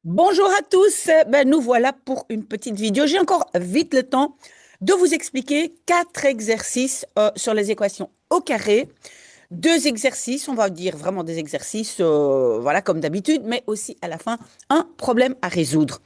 Bonjour à tous, nous voilà pour une petite vidéo. J'ai encore vite le temps de vous expliquer quatre exercices sur les équations au carré. Deux exercices, on va dire vraiment des exercices, voilà comme d'habitude, mais aussi à la fin un problème à résoudre.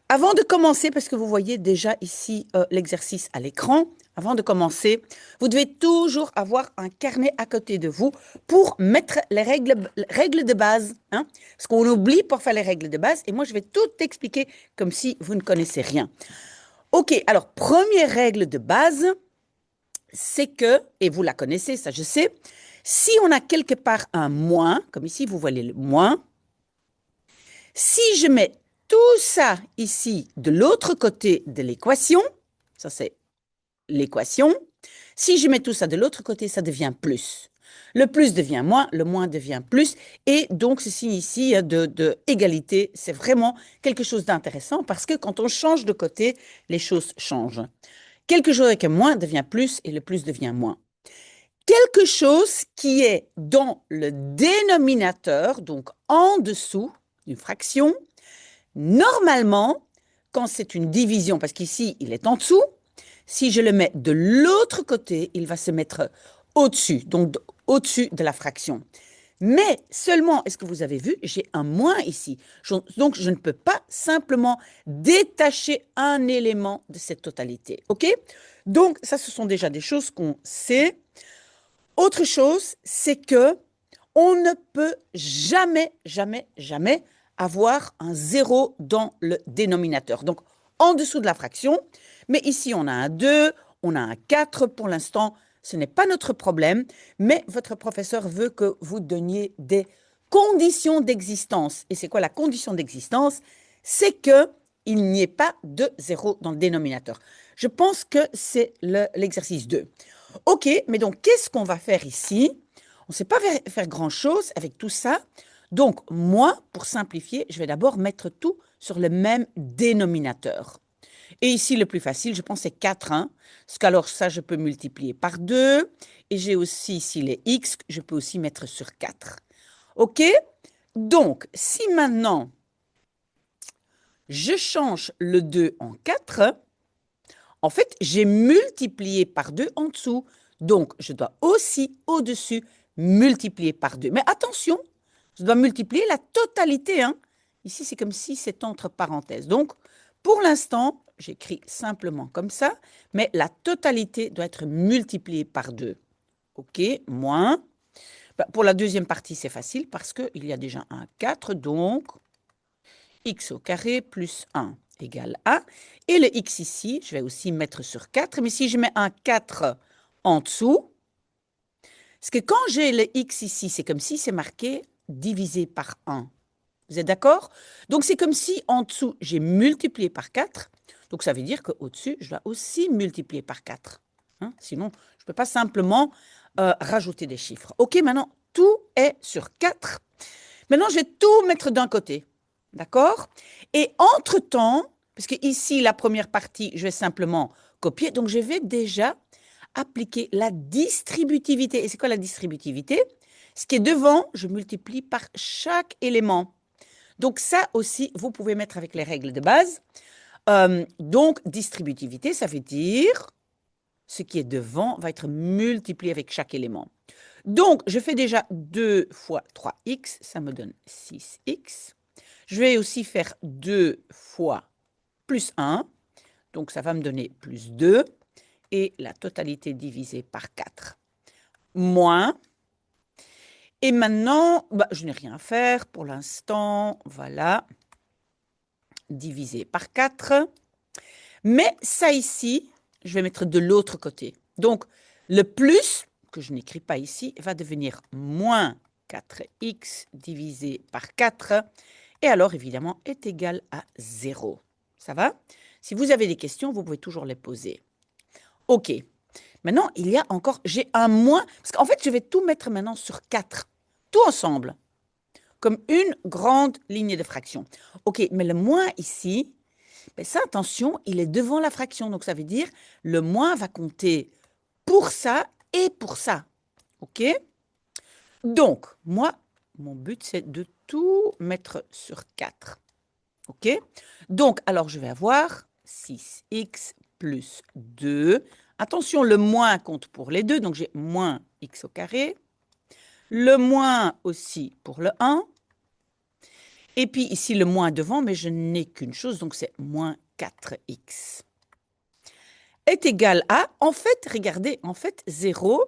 Avant de commencer, parce que vous voyez déjà ici l'exercice à l'écran, avant de commencer, vous devez toujours avoir un carnet à côté de vous pour mettre les règles de base, hein, parce qu'on oublie pour faire les règles de base, et moi je vais tout expliquer comme si vous ne connaissez rien. Ok, alors première règle de base, c'est que, et vous la connaissez, ça je sais, si on a quelque part un moins, comme ici vous voyez le moins, si je mets tout ça ici de l'autre côté de l'équation, ça c'est l'équation, si je mets tout ça de l'autre côté, ça devient plus. Le plus devient moins, le moins devient plus. Et donc, ce signe ici de égalité, c'est vraiment quelque chose d'intéressant parce que quand on change de côté, les choses changent. Quelque chose avec un moins devient plus et le plus devient moins. Quelque chose qui est dans le dénominateur, donc en dessous d'une fraction, normalement, quand c'est une division, parce qu'ici, il est en dessous, si je le mets de l'autre côté, il va se mettre au-dessus, donc au-dessus de la fraction. Mais seulement, est-ce que vous avez vu, j'ai un moins ici. Donc, je ne peux pas simplement détacher un élément de cette totalité. OK? Donc, ça, ce sont déjà des choses qu'on sait. Autre chose, c'est que on ne peut jamais, jamais, jamais avoir un zéro dans le dénominateur. Donc, en dessous de la fraction, mais ici, on a un 2, on a un 4 pour l'instant. Ce n'est pas notre problème, mais votre professeur veut que vous donniez des conditions d'existence. Et c'est quoi la condition d'existence? C'est qu'il n'y ait pas de zéro dans le dénominateur. Je pense que c'est l'exercice 2. OK, mais donc, qu'est-ce qu'on va faire ici? On ne sait pas faire grand-chose avec tout ça. Donc, moi, pour simplifier, je vais d'abord mettre tout sur le même dénominateur. Et ici, le plus facile, je pense, c'est 4. Hein, parce qu'alors, ça, je peux multiplier par 2. Et j'ai aussi ici les x, que je peux aussi mettre sur 4. OK? Donc, si maintenant, je change le 2 en 4, en fait, j'ai multiplié par 2 en dessous. Donc, je dois aussi, au-dessus, multiplier par 2. Mais attention, je dois multiplier la totalité. Hein. Ici, c'est comme si c'est entre parenthèses. Donc, pour l'instant, j'écris simplement comme ça, mais la totalité doit être multipliée par 2. OK, moins. Pour la deuxième partie, c'est facile parce qu'il y a déjà un 4, donc x au carré plus 1 égale a. Et le x ici, je vais aussi mettre sur 4. Mais si je mets un 4 en dessous, parce que quand j'ai le x ici, c'est comme si c'est marqué divisé par 1. Vous êtes d'accord? Donc, c'est comme si en dessous, j'ai multiplié par 4. Donc, ça veut dire qu'au-dessus, je dois aussi multiplier par 4. Hein? Sinon, je ne peux pas simplement rajouter des chiffres. OK, maintenant, tout est sur 4. Maintenant, je vais tout mettre d'un côté. D'accord? Et entre-temps, parce que ici, la première partie, je vais simplement copier, donc je vais déjà appliquer la distributivité. Et c'est quoi la distributivité? Ce qui est devant, je multiplie par chaque élément. Donc ça aussi, vous pouvez mettre avec les règles de base. Donc, distributivité, ça veut dire ce qui est devant va être multiplié avec chaque élément. Donc, je fais déjà 2 fois 3x, ça me donne 6x. Je vais aussi faire 2 fois plus 1, donc ça va me donner plus 2, et la totalité divisée par 4. Moins, et maintenant, je n'ai rien à faire pour l'instant, voilà, divisé par 4. Mais ça ici, je vais mettre de l'autre côté. Donc, le plus, que je n'écris pas ici, va devenir moins 4x divisé par 4, et alors, évidemment, est égal à 0. Ça va? Si vous avez des questions, vous pouvez toujours les poser. OK. Maintenant, il y a encore, j'ai un moins, parce qu'en fait, je vais tout mettre maintenant sur 4, tout ensemble, comme une grande ligne de fraction. OK, mais le moins ici, ben ça, attention, il est devant la fraction. Donc, ça veut dire le moins va compter pour ça et pour ça. OK? Donc, moi, mon but, c'est de tout mettre sur 4. OK? Donc, alors, je vais avoir 6x plus 2. Attention, le moins compte pour les deux, donc j'ai moins x au carré. Le moins aussi pour le 1. Et puis ici, le moins devant, mais je n'ai qu'une chose, donc c'est moins 4x. Est égal à, en fait, regardez, en fait, 0,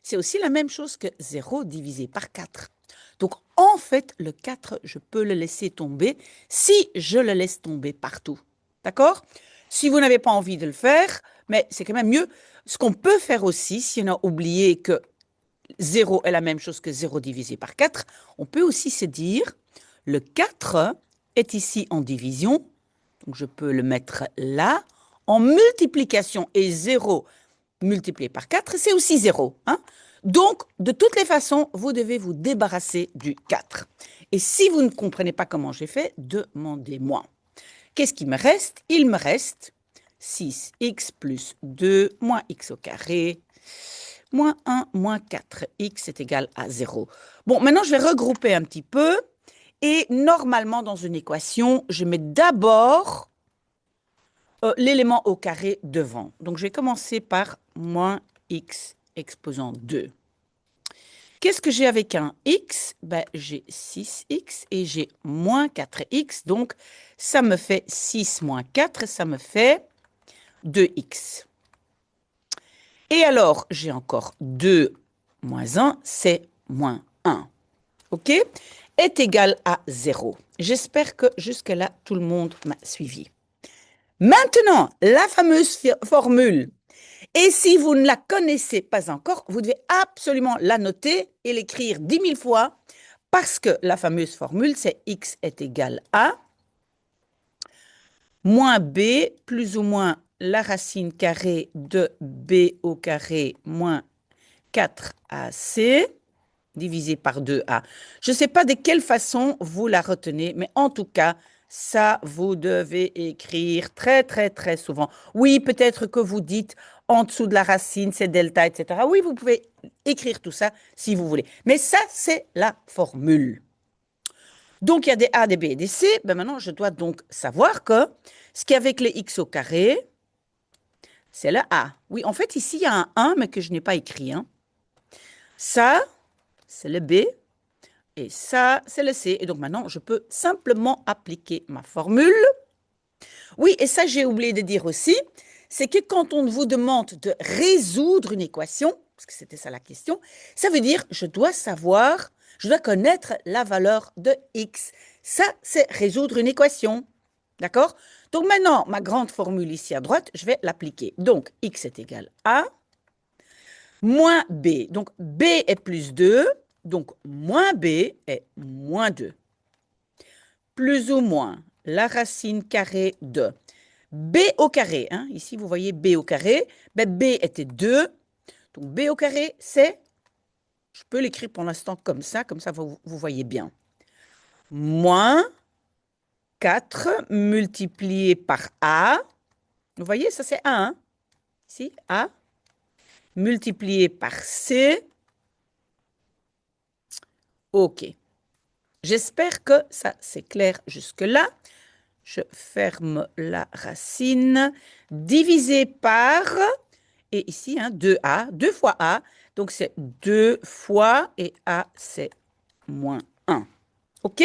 c'est aussi la même chose que 0 divisé par 4. Donc, en fait, le 4, je peux le laisser tomber si je le laisse tomber partout. D'accord? Si vous n'avez pas envie de le faire, mais c'est quand même mieux. Ce qu'on peut faire aussi, si on a oublié que 0 est la même chose que 0 divisé par 4, on peut aussi se dire, le 4 est ici en division, donc je peux le mettre là, en multiplication, et 0 multiplié par 4, c'est aussi 0. Hein? Donc, de toutes les façons, vous devez vous débarrasser du 4. Et si vous ne comprenez pas comment j'ai fait, demandez-moi. Qu'est-ce qui me reste? Il me reste 6x plus 2 moins x au carré moins 1 moins 4x est égal à 0. Bon, maintenant, je vais regrouper un petit peu. Et normalement, dans une équation, je mets d'abord l'élément au carré devant. Donc, je vais commencer par moins x exposant 2. Qu'est-ce que j'ai avec un x? Ben, j'ai 6x et j'ai moins 4x. Donc, ça me fait 6 moins 4, ça me fait 2x. Et alors, j'ai encore 2 moins 1, c'est moins 1. OK? Est égal à 0. J'espère que jusque-là, tout le monde m'a suivi. Maintenant, la fameuse formule. Et si vous ne la connaissez pas encore, vous devez absolument la noter et l'écrire 10 000 fois parce que la fameuse formule, c'est x est égal à moins b plus ou moins la racine carrée de b au carré moins 4ac divisé par 2a. Je ne sais pas de quelle façon vous la retenez, mais en tout cas, ça, vous devez écrire très, très, très souvent. Oui, peut-être que vous dites en dessous de la racine, c'est delta, etc. Oui, vous pouvez écrire tout ça si vous voulez. Mais ça, c'est la formule. Donc, il y a des A, des B et des C. Ben maintenant, je dois donc savoir que ce qui est avec les x au carré, c'est le A. Oui, en fait, ici, il y a un 1, mais que je n'ai pas écrit. Hein. Ça, c'est le B. Et ça, c'est le C. Et donc maintenant, je peux simplement appliquer ma formule. Oui, et ça, j'ai oublié de dire aussi, c'est que quand on vous demande de résoudre une équation, parce que c'était ça la question, ça veut dire je dois savoir, je dois connaître la valeur de x. Ça, c'est résoudre une équation. D'accord? Donc maintenant, ma grande formule ici à droite, je vais l'appliquer. Donc, x est égal à moins b. Donc, b est plus 2. Donc, moins b est moins 2. Plus ou moins la racine carrée de b au carré. Hein, ici, vous voyez b au carré. Ben, b était 2. Donc, b au carré, c'est, je peux l'écrire pour l'instant comme ça vous voyez bien. Moins 4 multiplié par a. Vous voyez, ça c'est 1. Hein? Ici, a multiplié par c. OK. J'espère que ça, c'est clair jusque-là. Je ferme la racine. Divisé par, et ici, hein, 2a, 2 fois a. Donc, c'est 2 fois, et a, c'est moins 1. OK?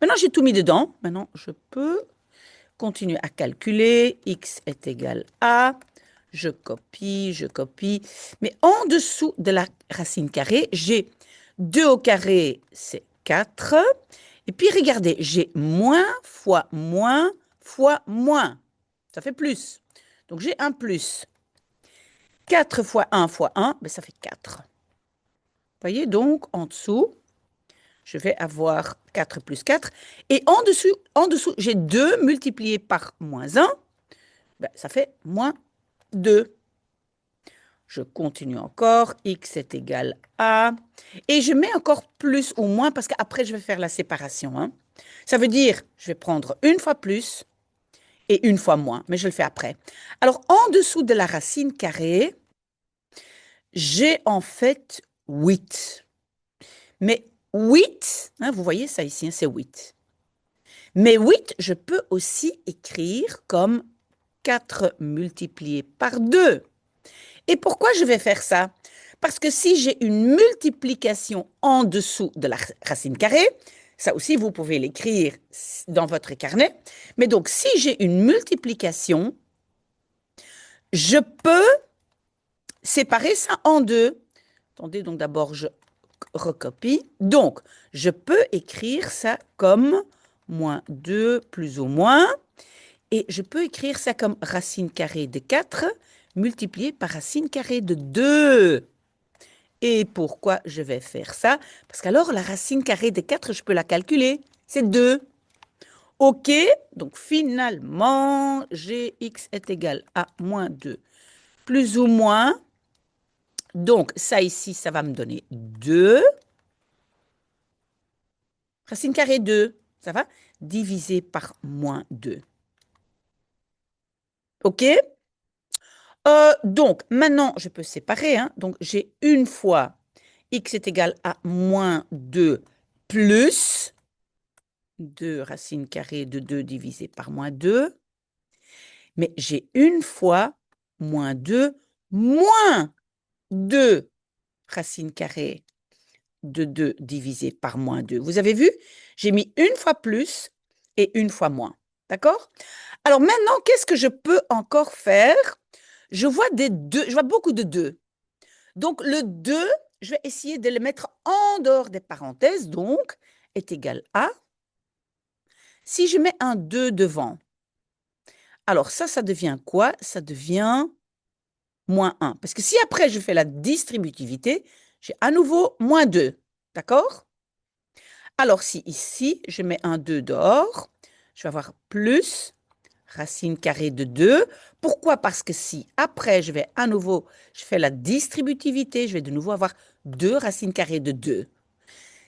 Maintenant, j'ai tout mis dedans. Maintenant, je peux continuer à calculer. X est égal à, je copie. Mais en dessous de la racine carrée, j'ai 2 au carré, c'est 4. Et puis, regardez, j'ai moins fois moins fois moins. Ça fait plus. Donc, j'ai un plus. 4 fois 1 fois 1, ben, ça fait 4. Vous voyez, donc, en dessous, je vais avoir 4 plus 4. Et en dessous j'ai 2 multiplié par moins 1. Ben, ça fait moins 2. Je continue encore, x est égal à, et je mets encore plus ou moins parce qu'après je vais faire la séparation. Hein. Ça veut dire, je vais prendre une fois plus et une fois moins, mais je le fais après. Alors, en dessous de la racine carrée, j'ai en fait 8. Mais 8, hein, vous voyez ça ici, hein, c'est 8. Mais 8, je peux aussi écrire comme 4 multiplié par 2. Et pourquoi je vais faire ça? Parce que si j'ai une multiplication en dessous de la racine carrée, ça aussi vous pouvez l'écrire dans votre carnet, mais donc si j'ai une multiplication, je peux séparer ça en deux. Attendez, donc d'abord je recopie. Donc, je peux écrire ça comme moins 2 plus ou moins, et je peux écrire ça comme racine carrée de 4 multiplié par racine carrée de 2. Et pourquoi je vais faire ça? Parce qu'alors, la racine carrée de 4, je peux la calculer. C'est 2. OK, donc finalement, Gx est égal à moins 2, plus ou moins. Donc, ça ici, ça va me donner 2. Racine carrée 2, ça va? Divisé par moins 2. OK? Donc, maintenant, je peux séparer. Hein. Donc, j'ai une fois x est égal à moins 2 plus 2 racine carrée de 2 divisé par moins 2. Mais j'ai une fois moins 2 moins 2 racine carrée de 2 divisé par moins 2. Vous avez vu? J'ai mis une fois plus et une fois moins. D'accord? Alors maintenant, qu'est-ce que je peux encore faire? Je vois des 2, je vois beaucoup de 2. Donc le 2, je vais essayer de le mettre en dehors des parenthèses, donc est égal à. Si je mets un 2 devant, alors ça devient quoi? Ça devient moins 1. Parce que si après je fais la distributivité, j'ai à nouveau moins 2. D'accord? Alors si ici, je mets un 2 dehors, je vais avoir plus racine carrée de 2. Pourquoi? Parce que si après je vais à nouveau, je fais la distributivité, je vais de nouveau avoir 2 racines carrées de 2.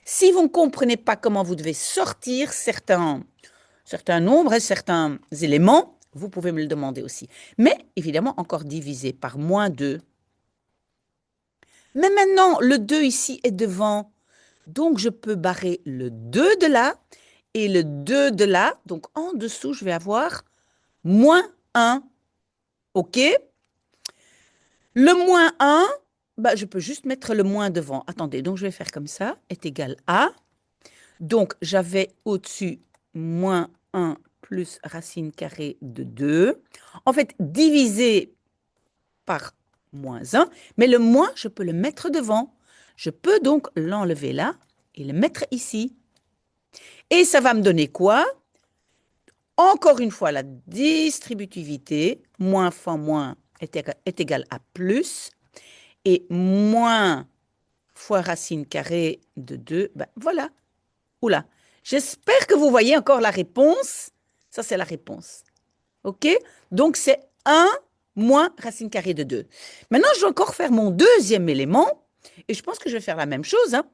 Si vous ne comprenez pas comment vous devez sortir certains nombres et certains éléments, vous pouvez me le demander aussi. Mais évidemment, encore divisé par moins 2. Mais maintenant, le 2 ici est devant. Donc, je peux barrer le 2 de là et le 2 de là. Donc, en dessous, je vais avoir moins 1. OK? Le moins 1, bah, je peux juste mettre le moins devant. Attendez, donc je vais faire comme ça, est égal à. Donc, j'avais au-dessus moins 1 plus racine carrée de 2. En fait, divisé par moins 1, mais le moins, je peux le mettre devant. Je peux donc l'enlever là et le mettre ici. Et ça va me donner quoi? Encore une fois, la distributivité, moins fois moins est égal à plus. Et moins fois racine carrée de 2, ben voilà. Oula. J'espère que vous voyez encore la réponse. Ça, c'est la réponse. OK? Donc, c'est 1 moins racine carrée de 2. Maintenant, je vais encore faire mon deuxième élément. Et je pense que je vais faire la même chose. Hein.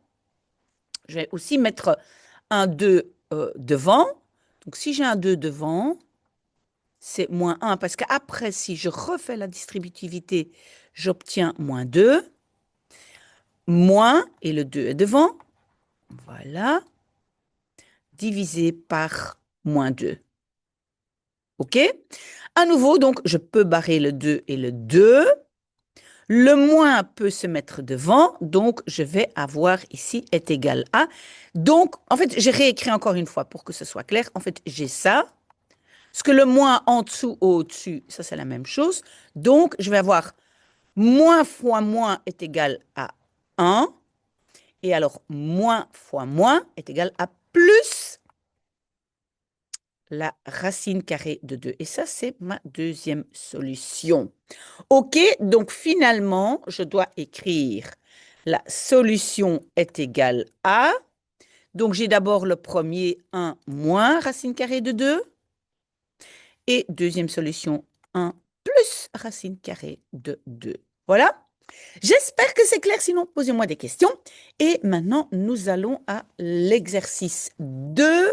Je vais aussi mettre un 2 devant. Donc, si j'ai un 2 devant, c'est moins 1. Parce qu'après, si je refais la distributivité, j'obtiens moins 2. Moins, et le 2 est devant. Voilà. Divisé par moins 2. OK? À nouveau, donc, je peux barrer le 2 et le 2. Le moins peut se mettre devant, donc je vais avoir ici est égal à. Donc, en fait, j'ai réécrit encore une fois pour que ce soit clair. En fait, j'ai ça. Ce que le moins en dessous ou au-dessus, ça c'est la même chose. Donc, je vais avoir moins fois moins est égal à 1. Et alors, moins fois moins est égal à plus la racine carrée de 2. Et ça, c'est ma deuxième solution. OK, donc finalement, je dois écrire la solution est égale à. Donc, j'ai d'abord le premier 1 moins racine carrée de 2. Et deuxième solution, 1 plus racine carrée de 2. Voilà. J'espère que c'est clair, sinon posez-moi des questions. Et maintenant, nous allons à l'exercice 2.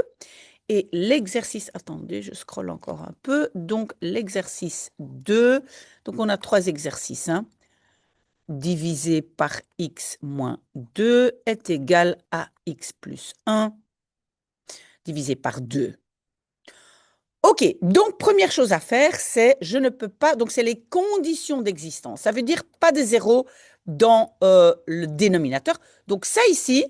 Et l'exercice, attendez, je scrolle encore un peu. Donc, l'exercice 2, donc on a 3 exercices. Hein. Divisé par x moins 2 est égal à x plus 1, divisé par 2. OK, donc première chose à faire, c'est je ne peux pas, donc c'est les conditions d'existence. Ça veut dire pas de zéro dans le dénominateur. Donc ça ici,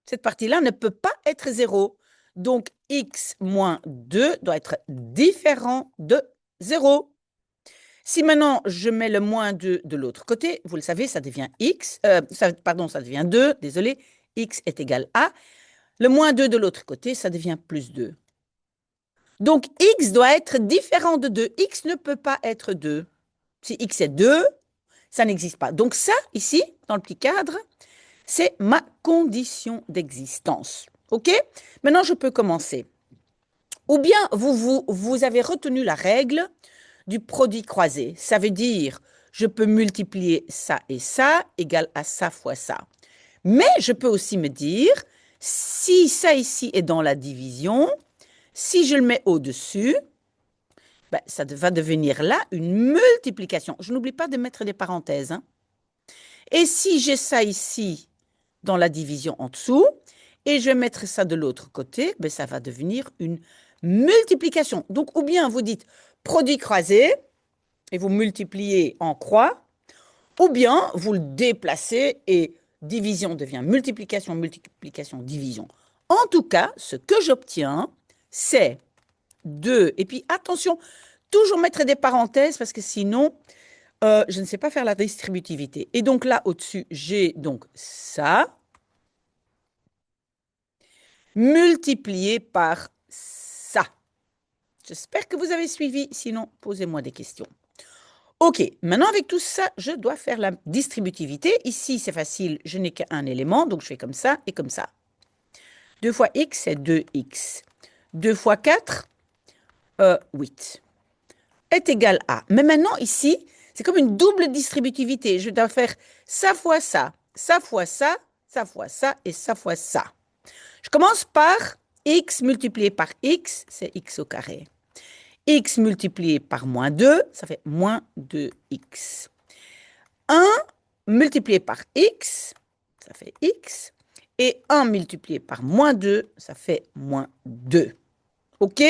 cette partie-là ne peut pas être zéro. Donc x moins 2 doit être différent de 0. Si maintenant je mets le moins 2 de l'autre côté, vous le savez, ça devient x, ça devient 2, désolé, x est égal à. Le moins 2 de l'autre côté, ça devient plus 2. Donc, x doit être différent de 2. X ne peut pas être 2. Si x est 2, ça n'existe pas. Donc ça, ici, dans le petit cadre, c'est ma condition d'existence. OK? Maintenant, je peux commencer. Ou bien, vous avez retenu la règle du produit croisé. Ça veut dire, je peux multiplier ça et ça égale à ça fois ça. Mais je peux aussi me dire, si ça ici est dans la division, si je le mets au-dessus, ben, ça va devenir là une multiplication. Je n'oublie pas de mettre des parenthèses. Hein. Et si j'ai ça ici dans la division en dessous, et je vais mettre ça de l'autre côté, ben, ça va devenir une multiplication. Donc, ou bien vous dites produit croisé, et vous multipliez en croix, ou bien vous le déplacez et division devient multiplication, multiplication, division. En tout cas, ce que j'obtiens, c'est 2. Et puis, attention, toujours mettre des parenthèses parce que sinon, je ne sais pas faire la distributivité. Et donc là, au-dessus, j'ai donc ça multiplié par ça. J'espère que vous avez suivi. Sinon, posez-moi des questions. OK, maintenant avec tout ça, je dois faire la distributivité. Ici, c'est facile, je n'ai qu'un élément, donc je fais comme ça et comme ça. 2 fois x, c'est 2x. 2 fois 4, 8. Est égal à. Mais maintenant, ici, c'est comme une double distributivité. Je dois faire ça fois ça, ça fois ça, ça fois ça et ça fois ça. Je commence par x multiplié par x, c'est x au carré. X multiplié par moins 2, ça fait moins 2x. 1 multiplié par x, ça fait x. Et 1 multiplié par moins 2, ça fait moins 2. OK?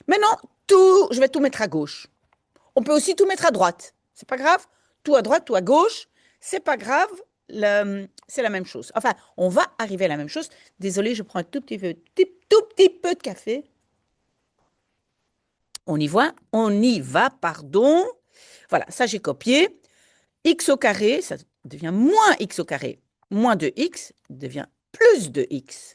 Maintenant, je vais tout mettre à gauche. On peut aussi tout mettre à droite. C'est pas grave. Tout à droite, tout à gauche. C'est pas grave. C'est la même chose. Enfin, on va arriver à la même chose. Désolée, je prends un tout petit peu de café. On y va, pardon. Voilà, ça j'ai copié. X au carré, ça devient moins x au carré. Moins de x devient plus de x.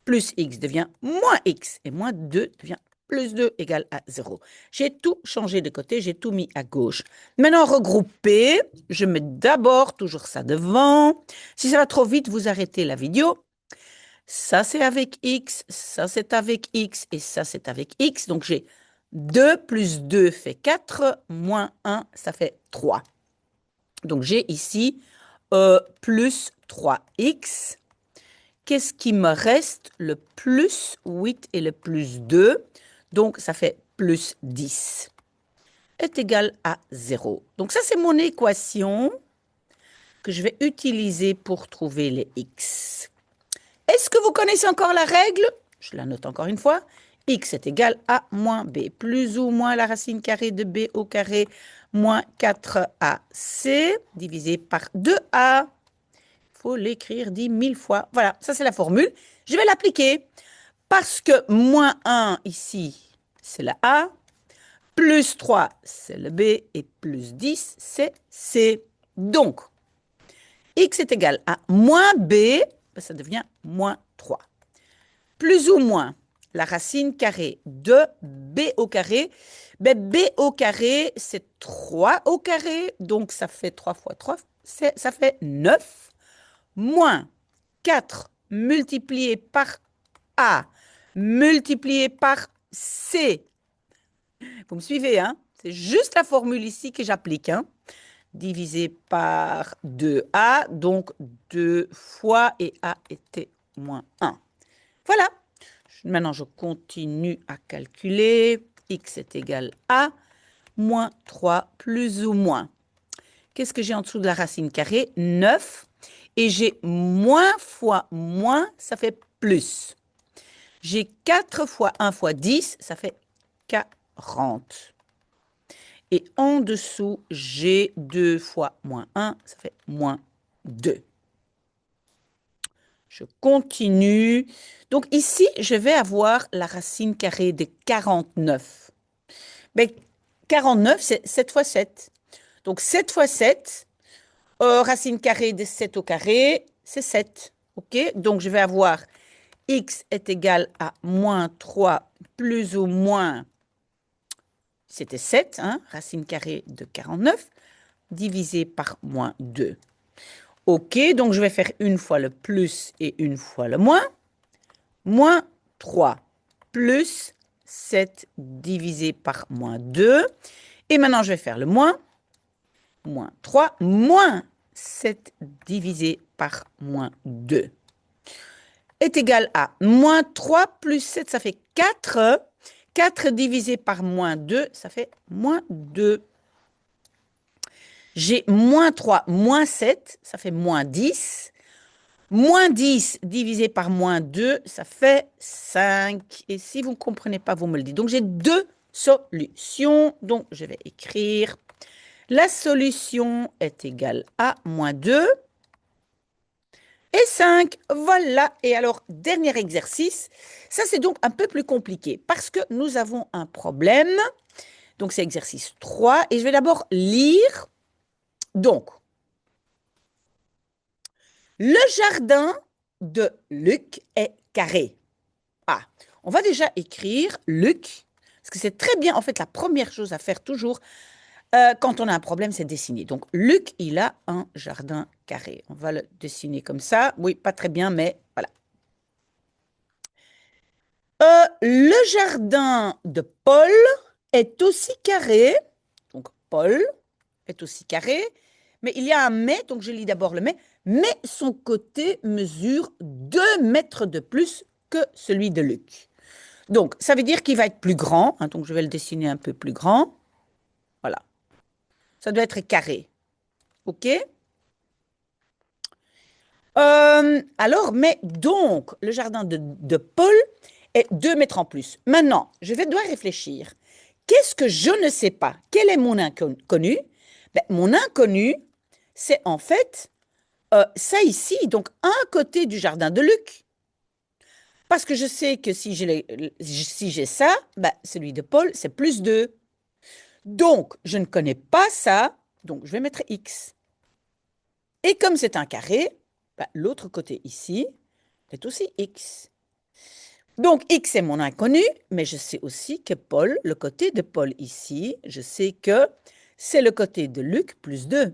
Plus x devient moins x. Et moins 2 devient plus 2 égale à 0. J'ai tout changé de côté, j'ai tout mis à gauche. Maintenant, regrouper, je mets d'abord toujours ça devant. Si ça va trop vite, vous arrêtez la vidéo. Ça, c'est avec x, ça, c'est avec x, et ça, c'est avec x. Donc, j'ai 2 plus 2 fait 4, moins 1, ça fait 3. Donc, j'ai ici plus 3x. Qu'est-ce qui me reste? Le plus 8 et le plus 2. Donc, ça fait plus 10 est égal à 0. Donc, ça, c'est mon équation que je vais utiliser pour trouver les x. Est-ce que vous connaissez encore la règle? Je la note encore une fois. X est égal à moins b, plus ou moins la racine carrée de b au carré moins 4ac divisé par 2a. Il faut l'écrire 10 000 fois. Voilà, ça c'est la formule. Je vais l'appliquer parce que moins 1 ici, c'est la a, plus 3, c'est le b, et plus 10, c'est c. Donc, x est égal à moins b, ça devient moins 3. Plus ou moins la racine carrée de b au carré. Ben, b au carré, c'est 3 au carré, donc ça fait 3 fois 3, ça fait 9, moins 4 multiplié par a, multiplié par c. Vous me suivez, hein? C'est juste la formule ici que j'applique, hein? Divisé par 2a, donc 2 fois, et a était moins 1. Voilà. Maintenant, je continue à calculer. X est égal à moins 3 plus ou moins. Qu'est-ce que j'ai en dessous de la racine carrée? 9. Et j'ai moins fois moins, ça fait plus. J'ai 4 fois 1 fois 10, ça fait 40. Et en dessous, j'ai 2 fois moins 1, ça fait moins 2. Je continue. Donc ici, je vais avoir la racine carrée de 49. Mais 49, c'est 7 fois 7. Donc 7 fois 7, racine carrée de 7 au carré, c'est 7. OK? Donc je vais avoir x est égal à moins 3 plus ou moins, c'était 7, hein, racine carrée de 49, divisé par moins 2. OK, donc je vais faire une fois le plus et une fois le moins. Moins 3 plus 7 divisé par moins 2. Et maintenant, je vais faire le moins. Moins 3 moins 7 divisé par moins 2 est égal à moins 3 plus 7, ça fait 4. 4 divisé par moins 2, ça fait moins 2. J'ai moins 3 moins 7, ça fait moins 10. Moins 10 divisé par moins 2, ça fait 5. Et si vous ne comprenez pas, vous me le dites. Donc, j'ai deux solutions. Donc, je vais écrire. La solution est égale à moins 2 et 5. Voilà. Et alors, dernier exercice. Ça, c'est donc un peu plus compliqué parce que nous avons un problème. Donc, c'est exercice 3. Et je vais d'abord lire. Donc, le jardin de Luc est carré. Ah, on va déjà écrire Luc, parce que c'est très bien. En fait, la première chose à faire toujours quand on a un problème, c'est dessiner. Donc, Luc, il a un jardin carré. On va le dessiner comme ça. Oui, pas très bien, mais voilà. Le jardin de Paul est aussi carré. Donc, Paul est aussi carré. Mais il y a un mais, donc je lis d'abord le mais son côté mesure 2 mètres de plus que celui de Luc. Donc, ça veut dire qu'il va être plus grand. Hein, donc, je vais le dessiner un peu plus grand. Voilà. Ça doit être carré. OK? Alors, mais donc, le jardin de Paul est 2 mètres en plus. Maintenant, dois réfléchir. Qu'est-ce que je ne sais pas? Quel est mon inconnu? Ben, mon inconnu, c'est en fait ça ici, donc un côté du jardin de Luc. Parce que je sais que si j'ai ça, ben, celui de Paul, c'est plus 2. Donc, je ne connais pas ça, donc je vais mettre X. Et comme c'est un carré, ben, l'autre côté ici est aussi X. Donc, X est mon inconnu, mais je sais aussi que Paul, le côté de Paul ici, je sais que c'est le côté de Luc plus 2.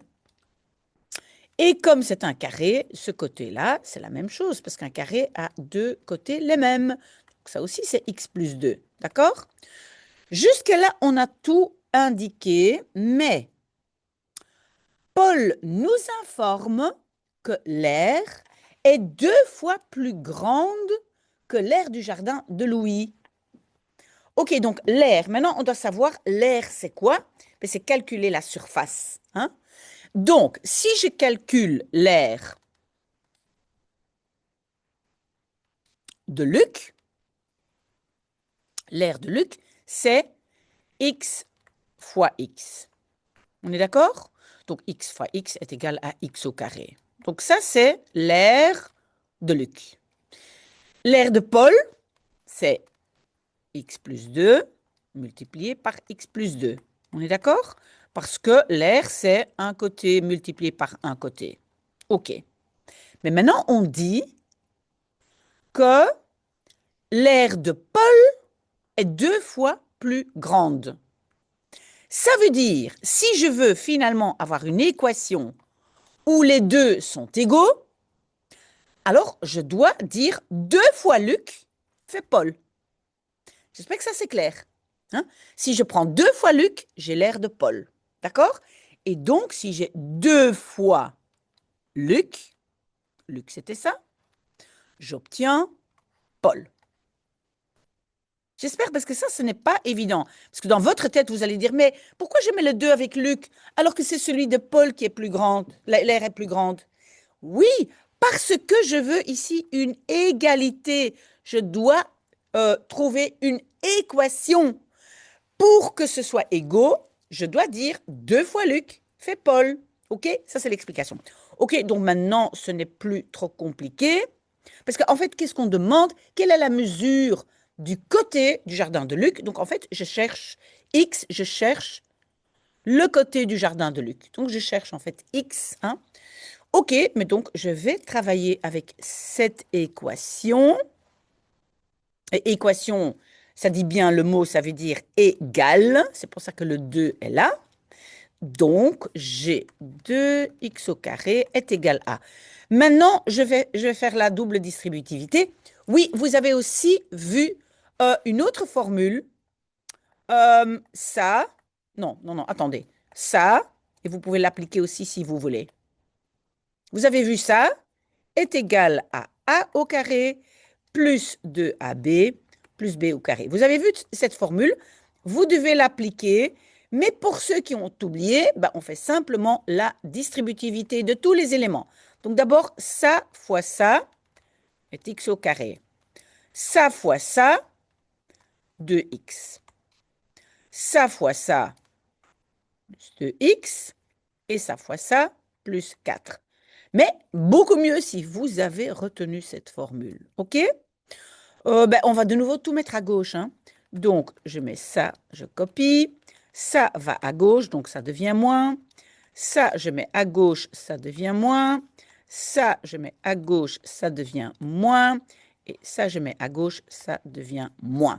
Et comme c'est un carré, ce côté-là, c'est la même chose, parce qu'un carré a deux côtés les mêmes. Donc, ça aussi, c'est X plus 2. D'accord? Jusque-là, on a tout indiqué, mais Paul nous informe que l'air est 2 fois plus grande que l'air du jardin de Louis. OK, donc l'air. Maintenant, on doit savoir l'air, c'est quoi? C'est calculer la surface. Hein? Donc, si je calcule l'air de Luc, c'est x fois x. On est d'accord? Donc, x fois x est égal à x au carré. Donc, ça, c'est l'air de Luc. L'air de Paul, c'est x plus 2 multiplié par x plus 2. On est d'accord? Parce que l'air, c'est un côté multiplié par un côté. OK. Mais maintenant, on dit que l'air de Paul est 2 fois plus grande. Ça veut dire, si je veux finalement avoir une équation où les deux sont égaux, alors je dois dire 2 fois Luc fait Paul. J'espère que ça c'est clair. Hein? Si je prends 2 fois Luc, j'ai l'air de Paul. D'accord? Et donc, si j'ai 2 fois Luc c'était ça, j'obtiens Paul. J'espère parce que ça, ce n'est pas évident. Parce que dans votre tête, vous allez dire, mais pourquoi je mets le 2 avec Luc alors que c'est celui de Paul qui est plus grande, l'air est plus grande? Oui, parce que je veux ici une égalité. Je dois trouver une équation. Pour que ce soit égaux, je dois dire 2 fois Luc fait Paul. OK? Ça, c'est l'explication. OK, donc maintenant, ce n'est plus trop compliqué. Parce qu'en fait, qu'est-ce qu'on demande? Quelle est la mesure du côté du jardin de Luc? Donc, en fait, je cherche X, je cherche le côté du jardin de Luc. Donc, je cherche en fait X. Hein. OK, mais donc, je vais travailler avec cette équation. Et équation, ça dit bien le mot, ça veut dire égal. C'est pour ça que le 2 est là. Donc, j'ai 2x au carré est égal à. Maintenant, je vais faire la double distributivité. Oui, vous avez aussi vu une autre formule. Ça, non, non, non, attendez. Ça, et vous pouvez l'appliquer aussi si vous voulez. Vous avez vu ça est égal à a au carré plus 2ab plus b au carré. Vous avez vu cette formule? Vous devez l'appliquer. Mais pour ceux qui ont oublié, on fait simplement la distributivité de tous les éléments. Donc d'abord, ça fois ça est x au carré. Ça fois ça, 2x. Ça fois ça, plus 2x. Et ça fois ça, plus 4. Mais beaucoup mieux si vous avez retenu cette formule. OK? On va de nouveau tout mettre à gauche. Hein. Donc, je mets ça, je copie. Ça va à gauche, donc ça devient moins. Ça, je mets à gauche, ça devient moins. Ça, je mets à gauche, ça devient moins. Et ça, je mets à gauche, ça devient moins.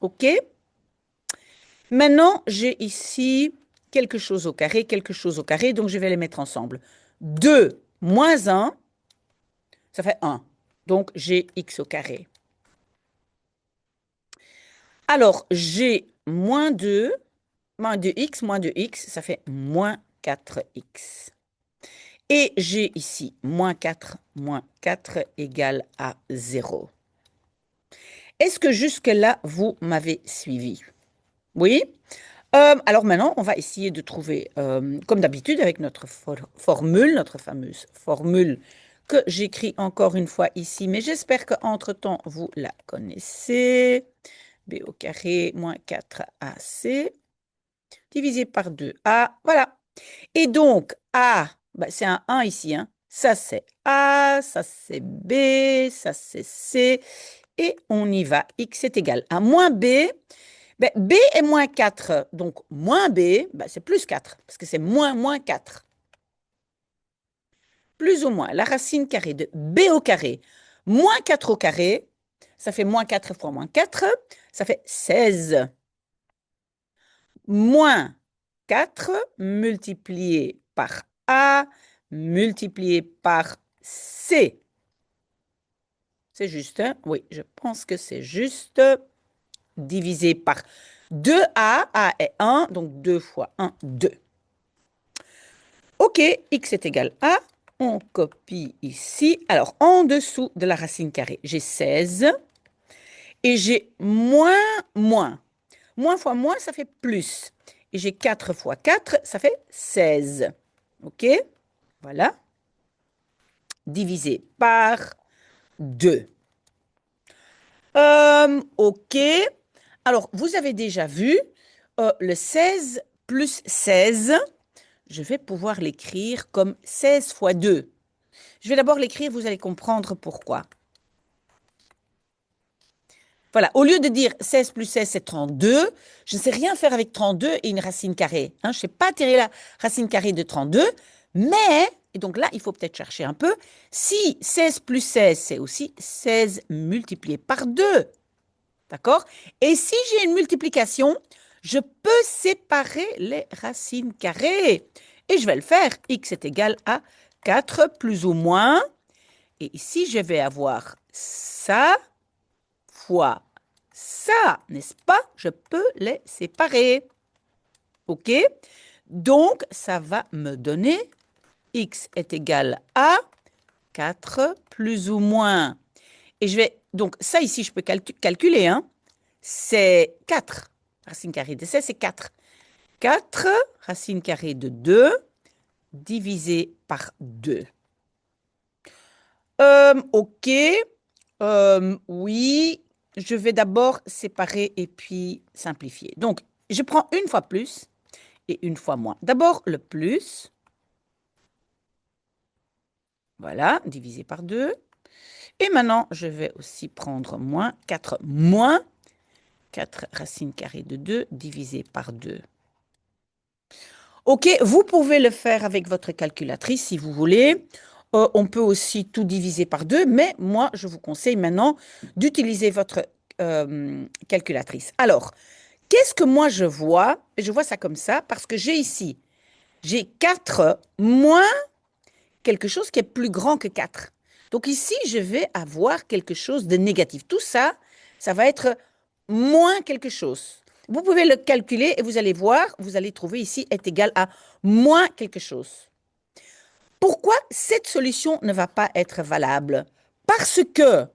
OK? Maintenant, j'ai ici quelque chose au carré, quelque chose au carré. Donc, je vais les mettre ensemble. 2 moins 1, ça fait 1. Donc, j'ai x au carré. Alors, j'ai moins 2 moins 2x, ça fait moins 4x. Et j'ai ici moins 4 égale à 0. Est-ce que jusque-là, vous m'avez suivi? Oui? Alors maintenant, on va essayer de trouver, comme d'habitude, avec notre formule, notre fameuse formule que j'écris encore une fois ici, mais j'espère qu'entre-temps, vous la connaissez. B au carré moins 4AC divisé par 2A. Voilà. Et donc, A, c'est un 1 ici. Hein. Ça, c'est A, ça, c'est B, ça, c'est C. Et on y va. X est égal à moins B. B est moins 4. Donc, moins B, c'est plus 4. Parce que c'est moins 4. Plus ou moins la racine carrée de B au carré moins 4 au carré. Ça fait moins 4 fois moins 4. Ça fait 16. Moins 4 multiplié par A multiplié par C. C'est juste, hein? Oui, je pense que c'est juste. Divisé par 2A, A est 1, donc 2 fois 1, 2. OK, x est égal à, on copie ici. Alors, en dessous de la racine carrée, j'ai 16 et j'ai moins. Moins fois moins, ça fait plus. Et j'ai 4 fois 4, ça fait 16. OK? Voilà. Divisé par 2. OK. Alors, vous avez déjà vu le 16 plus 16. Je vais pouvoir l'écrire comme 16 fois 2. Je vais d'abord l'écrire, vous allez comprendre pourquoi. Voilà, au lieu de dire 16 plus 16, c'est 32, je ne sais rien faire avec 32 et une racine carrée. Hein, je ne sais pas tirer la racine carrée de 32, mais, et donc là, il faut peut-être chercher un peu, si 16 plus 16, c'est aussi 16 multiplié par 2. D'accord? Et si j'ai une multiplication, je peux séparer les racines carrées. Et je vais le faire. X est égal à 4 plus ou moins. Et ici, je vais avoir ça fois ça, n'est-ce pas? Je peux les séparer. OK? Donc, ça va me donner x est égal à 4 plus ou moins. Et je vais, donc ça ici, je peux calculer, hein? C'est 4. Racine carrée de 16, c'est 4. 4 racine carrée de 2 divisé par 2. OK. Oui, je vais d'abord séparer et puis simplifier. Donc, je prends une fois plus et une fois moins. D'abord, le plus. Voilà, divisé par 2. Et maintenant, je vais aussi prendre moins 4 moins 4 racines carrées de 2 divisé par 2. OK, vous pouvez le faire avec votre calculatrice si vous voulez. On peut aussi tout diviser par 2, mais moi, je vous conseille maintenant d'utiliser votre calculatrice. Alors, qu'est-ce que moi je vois? Je vois ça comme ça parce que j'ai 4 moins quelque chose qui est plus grand que 4. Donc ici, je vais avoir quelque chose de négatif. Tout ça, ça va être moins quelque chose. Vous pouvez le calculer et vous allez voir, vous allez trouver ici est égal à moins quelque chose. Pourquoi cette solution ne va pas être valable? Parce que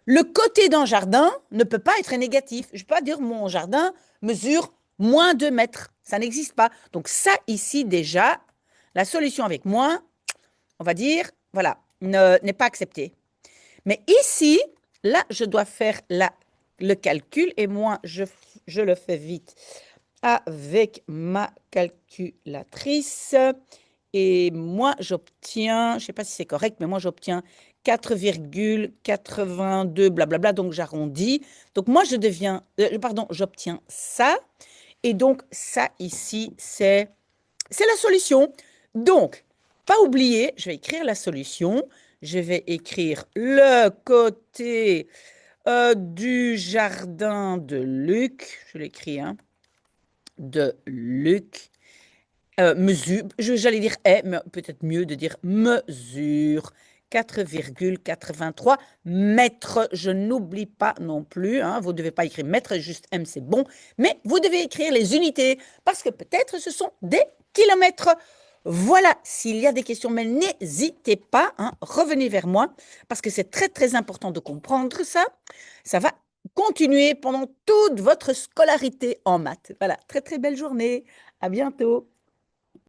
le côté d'un jardin ne peut pas être négatif. Je ne peux pas dire mon jardin mesure moins 2 mètres. Ça n'existe pas. Donc ça ici déjà, la solution avec moins, on va dire, voilà, n'est pas acceptée. Mais ici, là, je dois faire le calcul et moi, je le fais vite avec ma calculatrice. Et moi, j'obtiens, je ne sais pas si c'est correct, mais moi, j'obtiens 4,82 blablabla, donc j'arrondis. Donc moi, j'obtiens ça. Et donc ça ici, c'est la solution. Donc, pas oublier, je vais écrire la solution. Je vais écrire le côté du jardin de Luc. Je l'écris, hein, de Luc. Mesure, j'allais dire est, mais peut-être mieux de dire mesure 4,83 mètres. Je n'oublie pas non plus, hein, vous ne devez pas écrire mètre, juste M, c'est bon, mais vous devez écrire les unités parce que peut-être ce sont des kilomètres. Voilà, s'il y a des questions, mais n'hésitez pas, hein, revenez vers moi parce que c'est très très important de comprendre ça. Ça va continuer pendant toute votre scolarité en maths. Voilà, très très belle journée. À bientôt.